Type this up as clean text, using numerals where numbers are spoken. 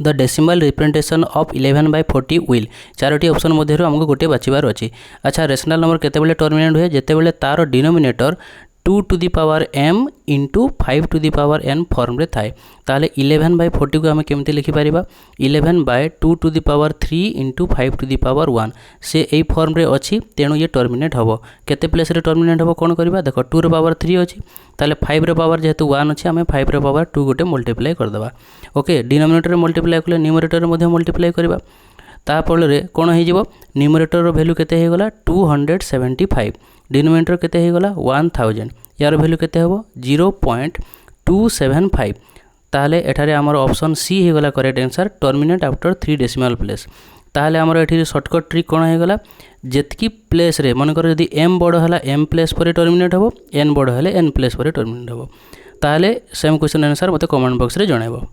The decimal representation of 11/40 will. चारोटी ऑप्शन मध्य आमको गोटे बाछिबार अच्छी। अच्छा रेशनल नंबर केतेबेले टर्मिनेट हुए जेतेबेले तार denominator 2 to the power m into 5 to the power n form रे थाए। ताले 11/40 को आम केमती लिखिपर 11/2 to the power 3 into 5 to the power 1 से यही फॉर्म रे अच्छी तेणु ये टर्मिनेट हम केते प्लेस रे टर्मिनेट हम कौन करवा देख 2 रो पावर 3 अच्छी ताले 5 रो पावर जेहेतु 1 अच्छी आम 5 रो पावर 2 गोटे मल्टीप्लाई करदेवा। ओके डिनोमिनेटर मल्टीप्लाई कले न्यूमरेटर मल्टीप्लाई करवा ताफल कौन हो न्यूमरेटर वैल्यू केते हो गला 275 डिनोमिनेटर केते हो गला 1000 यार वैल्यू केते हो 0.275 ताहले एठारे आमर ऑप्शन सी हो गला correct answer terminate after 3 decimal place. ताहले आमर एठी शॉर्टकट ट्रिक कौन हो गला जेतकी प्लेस रे मन कर यदि m बड़ है m प्लेस पर टर्मिनेट हो n बड़ है n प्लेस पर टर्मिनेट हो ताहले सेम क्वेश्चन आंसर मते कमेंट बॉक्स रे जणाइबो।